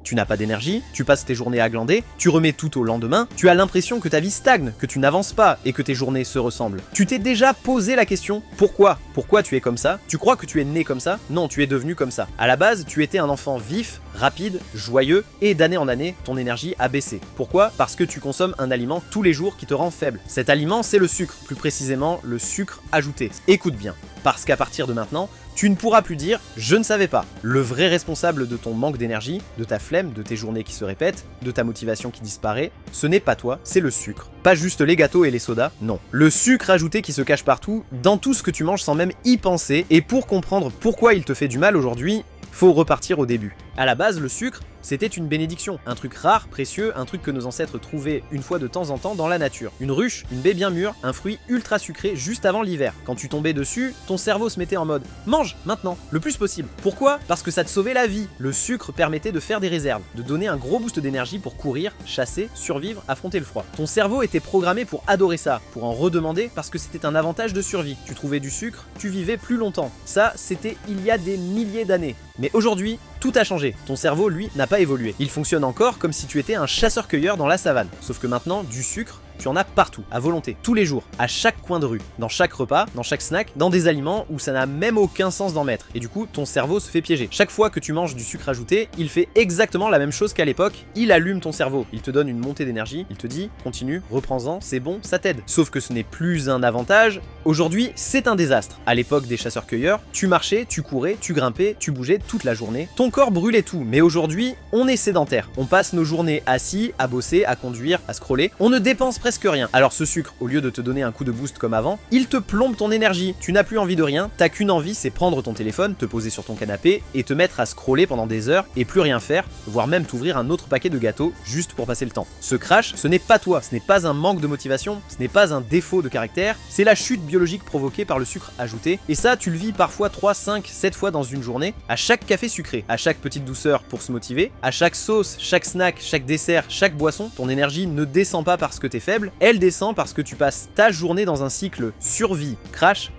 tu n'as pas d'énergie, tu passes tes journées à glander, tu remets tout au lendemain, tu as l'impression que ta vie stagne, que tu n'avances pas et que tes journées se ressemblent. Tu t'es déjà posé la question, pourquoi? Pourquoi tu es comme ça? Tu crois que tu es né comme ça? Non, tu es devenu comme ça. À la base, tu étais un enfant vif, rapide, joyeux, et d'année en année, ton énergie a baissé. Pourquoi? Parce que tu consommes un aliment tous les jours qui te rend faible. Cet aliment, c'est le sucre, plus précisément le sucre ajouté. Écoute bien, parce qu'à partir de maintenant, tu ne pourras plus dire « je ne savais pas ». Le vrai responsable de ton manque d'énergie, de ta flemme, de tes journées qui se répètent, de ta motivation qui disparaît, ce n'est pas toi, c'est le sucre. Pas juste les gâteaux et les sodas, non. Le sucre ajouté qui se cache partout, dans tout ce que tu manges sans même y penser, et pour comprendre pourquoi il te fait du mal aujourd'hui, faut repartir au début. À la base, le sucre, c'était une bénédiction, un truc rare, précieux, un truc que nos ancêtres trouvaient une fois de temps en temps dans la nature. Une ruche, une baie bien mûre, un fruit ultra sucré juste avant l'hiver. Quand tu tombais dessus, ton cerveau se mettait en mode « mange, maintenant, le plus possible ». Pourquoi? Parce que ça te sauvait la vie. Le sucre permettait de faire des réserves, de donner un gros boost d'énergie pour courir, chasser, survivre, affronter le froid. Ton cerveau était programmé pour adorer ça, pour en redemander parce que c'était un avantage de survie. Tu trouvais du sucre, tu vivais plus longtemps. Ça, c'était il y a des milliers d'années. Mais aujourd'hui, tout a changé. Ton cerveau, lui, n'a pas évolué. Il fonctionne encore comme si tu étais un chasseur-cueilleur dans la savane. Sauf que maintenant, du sucre, tu en as partout, à volonté, tous les jours, à chaque coin de rue, dans chaque repas, dans chaque snack, dans des aliments où ça n'a même aucun sens d'en mettre. Et du coup, ton cerveau se fait piéger. Chaque fois que tu manges du sucre ajouté, il fait exactement la même chose qu'à l'époque, il allume ton cerveau. Il te donne une montée d'énergie, il te dit, continue, reprends-en, c'est bon, ça t'aide. Sauf que ce n'est plus un avantage, aujourd'hui, c'est un désastre. À l'époque des chasseurs-cueilleurs, tu marchais, tu courais, tu grimpais, tu bougeais toute la journée, ton corps brûlait tout. Mais aujourd'hui, on est sédentaire. On passe nos journées assis, à bosser, à conduire, à scroller, on ne dépense presque rien. Alors ce sucre, au lieu de te donner un coup de boost comme avant, il te plombe ton énergie. Tu n'as plus envie de rien, t'as qu'une envie, c'est prendre ton téléphone, te poser sur ton canapé et te mettre à scroller pendant des heures et plus rien faire, voire même t'ouvrir un autre paquet de gâteaux juste pour passer le temps. Ce crash, ce n'est pas toi, ce n'est pas un manque de motivation, ce n'est pas un défaut de caractère, c'est la chute biologique provoquée par le sucre ajouté. Et ça, tu le vis parfois 3, 5, 7 fois dans une journée, à chaque café sucré, à chaque petite douceur pour se motiver, à chaque sauce, chaque snack, chaque dessert, chaque boisson, ton énergie ne descend pas parce que t'es faible, elle descend parce que tu passes ta journée dans un cycle survie, crash,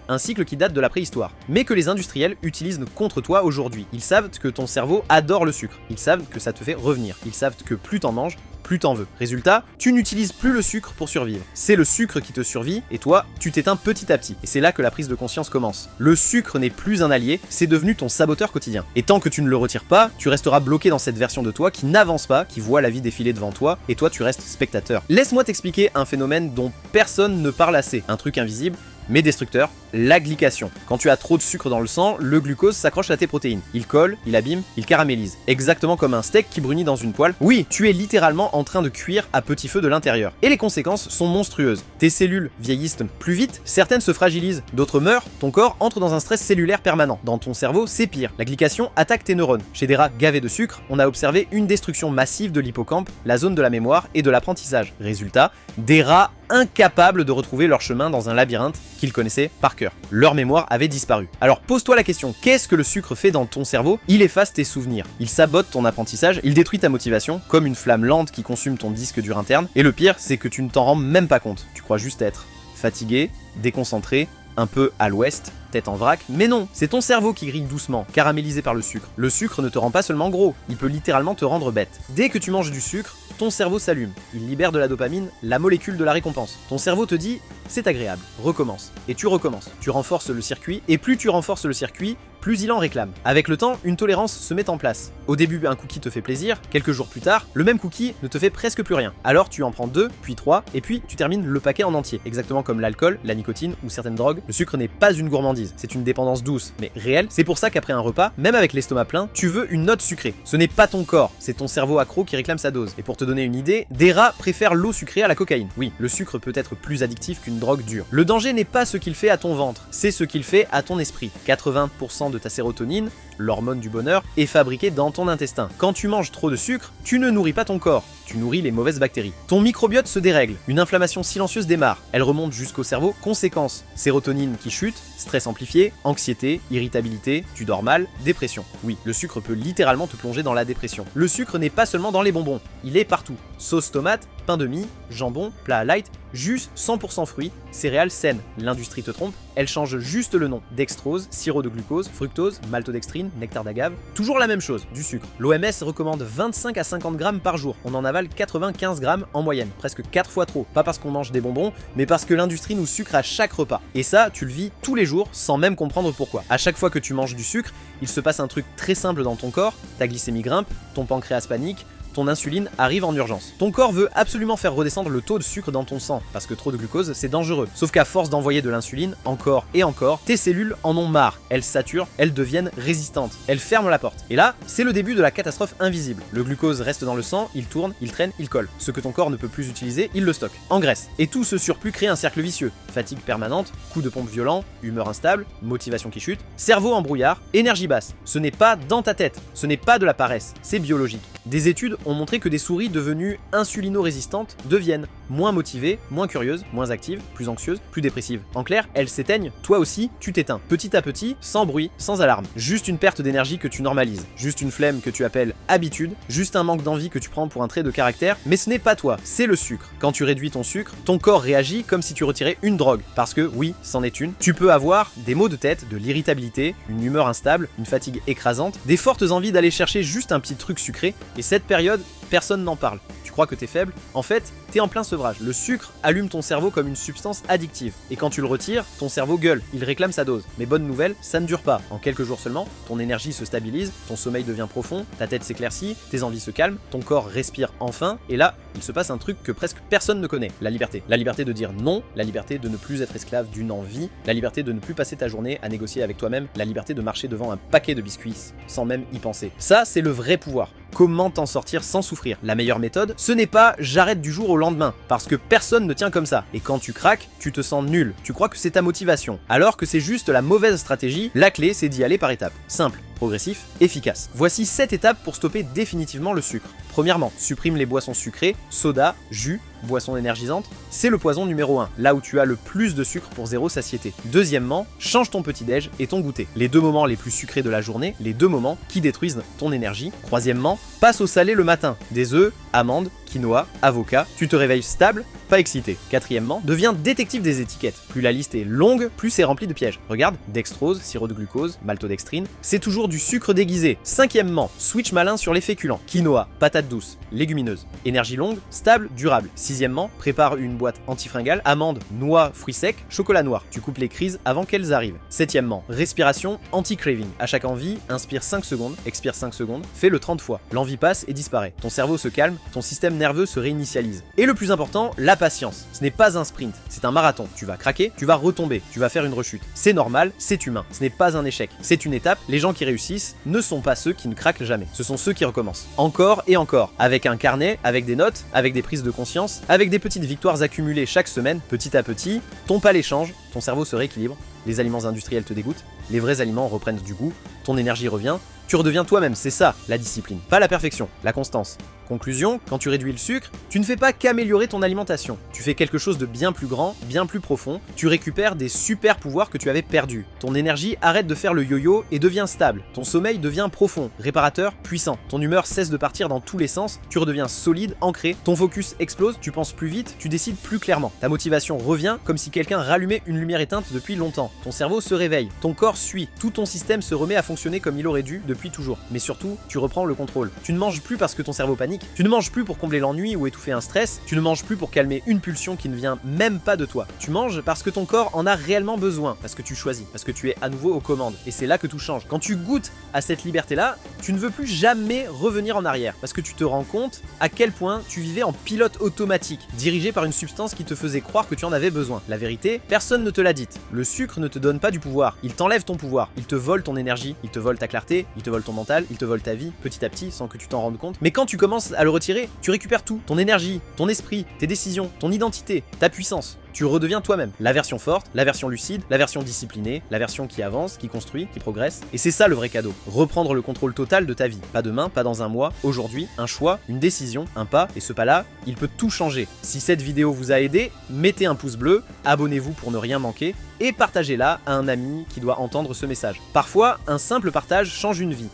un cycle qui date de la préhistoire, mais que les industriels utilisent contre toi aujourd'hui. Ils savent que ton cerveau adore le sucre, ils savent que ça te fait revenir, ils savent que plus t'en manges, plus t'en veux. Résultat, tu n'utilises plus le sucre pour survivre. C'est le sucre qui te survit et toi, tu t'éteins petit à petit. Et c'est là que la prise de conscience commence. Le sucre n'est plus un allié, c'est devenu ton saboteur quotidien. Et tant que tu ne le retires pas, tu resteras bloqué dans cette version de toi qui n'avance pas, qui voit la vie défiler devant toi et toi tu restes spectateur. Laisse-moi t'expliquer un phénomène dont personne ne parle assez, un truc invisible, mais destructeur, la glycation. Quand tu as trop de sucre dans le sang, le glucose s'accroche à tes protéines. Il colle, il abîme, il caramélise. Exactement comme un steak qui brunit dans une poêle. Oui, tu es littéralement en train de cuire à petit feu de l'intérieur. Et les conséquences sont monstrueuses. Tes cellules vieillissent plus vite, certaines se fragilisent, d'autres meurent, ton corps entre dans un stress cellulaire permanent. Dans ton cerveau, c'est pire. La glycation attaque tes neurones. Chez des rats gavés de sucre, on a observé une destruction massive de l'hippocampe, la zone de la mémoire et de l'apprentissage. Résultat, des rats incapables de retrouver leur chemin dans un labyrinthe qu'ils connaissaient par cœur. Leur mémoire avait disparu. Alors pose-toi la question, qu'est-ce que le sucre fait dans ton cerveau? Il efface tes souvenirs, il sabote ton apprentissage, il détruit ta motivation, comme une flamme lente qui consume ton disque dur interne, et le pire, c'est que tu ne t'en rends même pas compte. Tu crois juste être fatigué, déconcentré, un peu à l'ouest, tête en vrac, mais non, c'est ton cerveau qui grille doucement, caramélisé par le sucre. Le sucre ne te rend pas seulement gros, il peut littéralement te rendre bête. Dès que tu manges du sucre, ton cerveau s'allume, il libère de la dopamine, la molécule de la récompense. Ton cerveau te dit, c'est agréable, recommence. Et tu recommences, tu renforces le circuit, et plus tu renforces le circuit, plus il en réclame. Avec le temps, une tolérance se met en place. Au début, un cookie te fait plaisir, quelques jours plus tard, le même cookie ne te fait presque plus rien. Alors tu en prends 2, puis 3, et puis tu termines le paquet en entier. Exactement comme l'alcool, la nicotine ou certaines drogues, le sucre n'est pas une gourmandise, c'est une dépendance douce, mais réelle. C'est pour ça qu'après un repas, même avec l'estomac plein, tu veux une note sucrée. Ce n'est pas ton corps, c'est ton cerveau accro qui réclame sa dose. Et pour te donner une idée, des rats préfèrent l'eau sucrée à la cocaïne. Oui, le sucre peut être plus addictif qu'une drogue dure. Le danger n'est pas ce qu'il fait à ton ventre, c'est ce qu'il fait à ton esprit. 80% de ta sérotonine, l'hormone du bonheur, est fabriquée dans ton intestin. Quand tu manges trop de sucre, tu ne nourris pas ton corps, tu nourris les mauvaises bactéries. Ton microbiote se dérègle, une inflammation silencieuse démarre, elle remonte jusqu'au cerveau, conséquence, sérotonine qui chute, stress amplifié, anxiété, irritabilité, tu dors mal, dépression. Oui, le sucre peut littéralement te plonger dans la dépression. Le sucre n'est pas seulement dans les bonbons, il est partout. Sauce tomate, pain de mie, jambon, plat light, jus 100% fruits, céréales saines. L'industrie te trompe, elle change juste le nom. Dextrose, sirop de glucose, fructose, maltodextrine, nectar d'agave. Toujours la même chose, du sucre. L'OMS recommande 25 à 50 grammes par jour. On en avale 95 grammes en moyenne, presque 4 fois trop. Pas parce qu'on mange des bonbons, mais parce que l'industrie nous sucre à chaque repas. Et ça, tu le vis tous les jours sans même comprendre pourquoi. À chaque fois que tu manges du sucre, il se passe un truc très simple dans ton corps, ta glycémie grimpe, ton pancréas panique, ton insuline arrive en urgence. Ton corps veut absolument faire redescendre le taux de sucre dans ton sang, parce que trop de glucose, c'est dangereux. Sauf qu'à force d'envoyer de l'insuline, encore et encore, tes cellules en ont marre. Elles saturent, elles deviennent résistantes. Elles ferment la porte. Et là, c'est le début de la catastrophe invisible. Le glucose reste dans le sang, il tourne, il traîne, il colle. Ce que ton corps ne peut plus utiliser, il le stocke. En graisse. Et tout ce surplus crée un cercle vicieux. Fatigue permanente, coup de pompe violent, humeur instable, motivation qui chute, cerveau en brouillard, énergie basse. Ce n'est pas dans ta tête, ce n'est pas de la paresse, c'est biologique. Des études ont montré que des souris devenues insulino-résistantes deviennent moins motivées, moins curieuses, moins actives, plus anxieuses, plus dépressives. En clair, elles s'éteignent, toi aussi, tu t'éteins. Petit à petit, sans bruit, sans alarme. Juste une perte d'énergie que tu normalises. Juste une flemme que tu appelles habitude. Juste un manque d'envie que tu prends pour un trait de caractère. Mais ce n'est pas toi, c'est le sucre. Quand tu réduis ton sucre, ton corps réagit comme si tu retirais une drogue. Parce que, oui, c'en est une. Tu peux avoir des maux de tête, de l'irritabilité, une humeur instable, une fatigue écrasante, des fortes envies d'aller chercher juste un petit truc sucré. Et cette période, personne n'en parle. Tu crois que t'es faible? En fait, t'es en plein sevrage. Le sucre allume ton cerveau comme une substance addictive. Et quand tu le retires, ton cerveau gueule, il réclame sa dose. Mais bonne nouvelle, ça ne dure pas. En quelques jours seulement, ton énergie se stabilise, ton sommeil devient profond, ta tête s'éclaircit, tes envies se calment, ton corps respire enfin, et là, il se passe un truc que presque personne ne connaît. La liberté. La liberté de dire non, la liberté de ne plus être esclave d'une envie, la liberté de ne plus passer ta journée à négocier avec toi-même, la liberté de marcher devant un paquet de biscuits sans même y penser. Ça, c'est le vrai pouvoir. Comment t'en sortir sans souffrir? La meilleure méthode, ce n'est pas j'arrête du jour au lendemain, parce que personne ne tient comme ça. Et quand tu craques, tu te sens nul. Tu crois que c'est ta motivation, alors que c'est juste la mauvaise stratégie. La clé, c'est d'y aller par étapes. Simple, progressif, efficace. Voici 7 étapes pour stopper définitivement le sucre. Premièrement, supprime les boissons sucrées, soda, jus, boissons énergisantes. C'est le poison numéro 1, là où tu as le plus de sucre pour zéro satiété. Deuxièmement, change ton petit-déj et ton goûter. Les 2 moments les plus sucrés de la journée, les 2 moments qui détruisent ton énergie. Troisièmement, passe au salé le matin. Des œufs, amandes, quinoa, avocat. Tu te réveilles stable, pas excité. Quatrièmement, deviens détective des étiquettes. Plus la liste est longue, plus c'est rempli de pièges. Regarde, dextrose, sirop de glucose, maltodextrine, c'est toujours du sucre déguisé. Cinquièmement, switch malin sur les féculents. Quinoa, patates douces, légumineuses. Énergie longue, stable, durable. Sixièmement, prépare une boîte antifringale, amandes, noix, fruits secs, chocolat noir. Tu coupes les crises avant qu'elles arrivent. Septièmement, respiration anti-craving. À chaque envie, inspire 5 secondes, expire 5 secondes, fais-le 30 fois. L'envie passe et disparaît. Ton cerveau se calme, ton système nerveux se réinitialise. Et le plus important, la patience. Ce n'est pas un sprint, c'est un marathon. Tu vas craquer, tu vas retomber, tu vas faire une rechute. C'est normal, c'est humain. Ce n'est pas un échec, c'est une étape. Les gens qui réussissent ne sont pas ceux qui ne craquent jamais. Ce sont ceux qui recommencent. Encore et encore. Avec un carnet, avec des notes, avec des prises de conscience, avec des petites victoires accumulées chaque semaine, petit à petit, ton palais change, ton cerveau se rééquilibre, les aliments industriels te dégoûtent, les vrais aliments reprennent du goût, ton énergie revient, tu redeviens toi-même, c'est ça la discipline. Pas la perfection, la constance. Conclusion, quand tu réduis le sucre, tu ne fais pas qu'améliorer ton alimentation. Tu fais quelque chose de bien plus grand, bien plus profond. Tu récupères des super pouvoirs que tu avais perdus. Ton énergie arrête de faire le yo-yo et devient stable. Ton sommeil devient profond, réparateur, puissant. Ton humeur cesse de partir dans tous les sens. Tu redeviens solide, ancré. Ton focus explose, tu penses plus vite, tu décides plus clairement. Ta motivation revient comme si quelqu'un rallumait une lumière éteinte depuis longtemps. Ton cerveau se réveille, ton corps suit. Tout ton système se remet à fonctionner comme il aurait dû depuis toujours. Mais surtout, tu reprends le contrôle. Tu ne manges plus parce que ton cerveau panique. Tu ne manges plus pour combler l'ennui ou étouffer un stress, tu ne manges plus pour calmer une pulsion qui ne vient même pas de toi. Tu manges parce que ton corps en a réellement besoin, parce que tu choisis, parce que tu es à nouveau aux commandes. Et c'est là que tout change. Quand tu goûtes à cette liberté-là, tu ne veux plus jamais revenir en arrière, parce que tu te rends compte à quel point tu vivais en pilote automatique, dirigé par une substance qui te faisait croire que tu en avais besoin. La vérité, personne ne te l'a dite. Le sucre ne te donne pas du pouvoir, il t'enlève ton pouvoir, il te vole ton énergie, il te vole ta clarté, il te vole ton mental, il te vole ta vie, petit à petit, sans que tu t'en rendes compte. Mais quand tu commences à le retirer, tu récupères tout, ton énergie, ton esprit, tes décisions, ton identité, ta puissance. Tu redeviens toi-même. La version forte, la version lucide, la version disciplinée, la version qui avance, qui construit, qui progresse. Et c'est ça le vrai cadeau. Reprendre le contrôle total de ta vie. Pas demain, pas dans un mois, aujourd'hui, un choix, une décision, un pas. Et ce pas-là, il peut tout changer. Si cette vidéo vous a aidé, mettez un pouce bleu, abonnez-vous pour ne rien manquer et partagez-la à un ami qui doit entendre ce message. Parfois, un simple partage change une vie.